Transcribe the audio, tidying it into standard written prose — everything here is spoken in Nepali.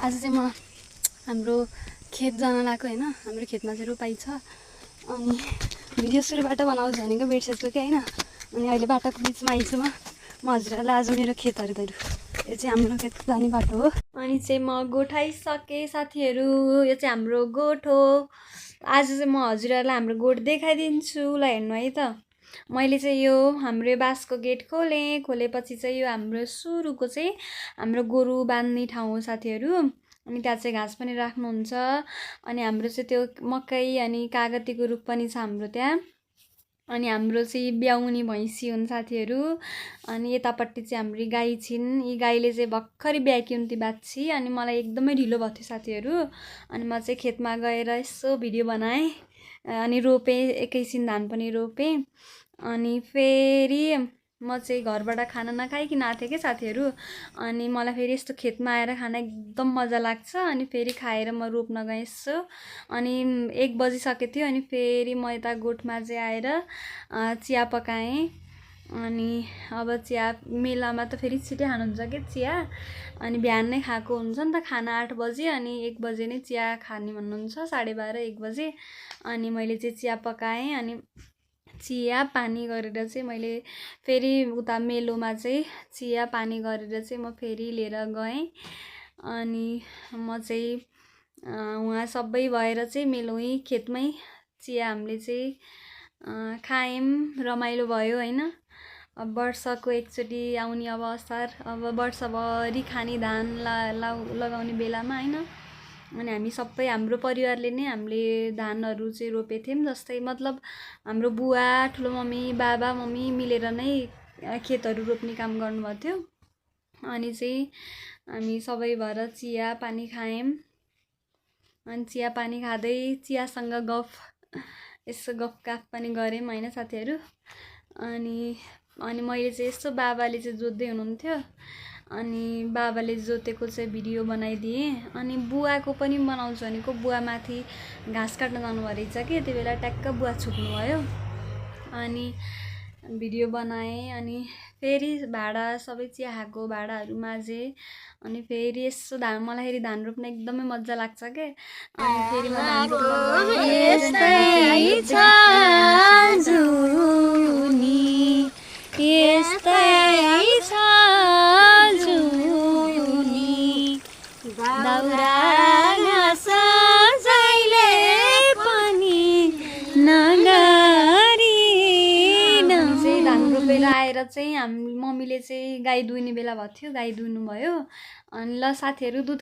आज चाहिँ म हाम्रो खेत जान लागेको होइन। हाम्रो खेतमा चाहिँ रोपाइ छ अनि भिडियो सुरुबाट बनाउँछु भनेको बिर्सेछु कि होइन। अनि अहिले बाटोको बिचमा आइछु म हजुरहरूलाई आज मेरो खेतहरू गइरु। यो चाहिँ हाम्रो खेत जाने बाटो हो। अनि चाहिँ म गोठाइसकेँ साथीहरू। यो चाहिँ हाम्रो गोठ हो। आज चाहिँ म हजुरहरूलाई हाम्रो गोठ देखाइदिन्छु। ल हेर्नु है त। मैले चाहिँ यो हाम्रो बाँसको गेट खोलेपछि चाहिँ यो हाम्रो सुरुको चाहिँ हाम्रो गोरु बाँध्ने ठाउँ हो साथीहरू। अनि त्यहाँ चाहिँ घाँस पनि राख्नुहुन्छ। अनि हाम्रो चाहिँ त्यो मकै अनि कागतीको रुख पनि छ हाम्रो त्यहाँ। अनि हाम्रो चाहिँ ब्याउनी भैँसी हुन् साथीहरू। अनि यतापट्टि चाहिँ हाम्रो गाई छिन्। यी गाईले चाहिँ भर्खरै ब्याकिन् ती बाछी। अनि मलाई एकदमै ढिलो भएको थियो साथीहरू। अनि म चाहिँ खेतमा गएर यसो भिडियो बनाएँ अनि रोपेँ। एकैछिन धान पनि रोपेँ। अनि फेरि म चाहिँ घरबाट खाना नखाइकन आएको थिएँ कि साथीहरू। अनि मलाई फेरि यस्तो खेतमा आएर खाना एकदम मजा लाग्छ। अनि फेरि खाएर म रोप्न गएँ यसो। अनि 1 बजिसकेको थियो। अनि फेरि म यता गोठमा चाहिँ आएर चिया पकाएँ। अनि अब चिया मेलामा त फेरि छिटै खानुहुन्छ कि चिया। अनि बिहान नै खाएको हुन्छ नि त खाना 8 बजे। अनि 1 बजे नै चिया खाने भन्नुहुन्छ, 12:30 1 बजे। अनि मैले चाहिँ चिया पकाएँ। अनि चिया पानी गरेर चाहिँ मैले फेरि उता मेलोमा चाहिँ चिया पानी गरेर चाहिँ म फेरि लिएर गएँ। अनि म चाहिँ उहाँ सबै भएर चाहिँ मेलोमै खेतमै चिया हामीले चाहिँ खायौँ। रमाइलो भयो होइन। अब वर्षको एकचोटि आउने अब असार, अब वर्षभरि खाने धान लगाउने बेलामा होइन। अनि हामी सबै हाम्रो परिवारले नै हामीले धानहरू चाहिँ रोपेको थियौँ। जस्तै मतलब हाम्रो बुवा, ठुलो मम्मी, बाबा मम्मी मिलेर नै खेतहरू रोप्ने काम गर्नुभएको थियो। अनि चाहिँ हामी सबै भएर चिया पानी खायौँ। अनि चिया पानी खाँदै चियासँग यसो गफगाफ पनि गऱ्यौँ होइन साथीहरू। अनि मैले चाहिँ यस्तो बाबाले चाहिँ जोत्दै हुनुहुन्थ्यो। अनि बाबाले जोतेको चाहिँ भिडियो बनाइदिएँ। अनि बुवाको पनि बनाउँछु भनेको बुवा माथि घाँस काट्न जानुभएको रहेछ कि त्यति बेला ट्याक्क बुवा छुट्नुभयो। अनि भिडियो बनाएँ। अनि फेरि भाँडा सबै चिया खाएको भाँडाहरू माझेँ। अनि फेरि यसो मलाई फेरि धान रोप्न एकदमै मजा लाग्छ के। अनि फेरि म धान रोप्न आएर चाहिँ हामी मम्मीले चाहिँ गाई दुहिने बेला भएको थियो, गाई दुहुनु भयो। अनि ल साथीहरू दुध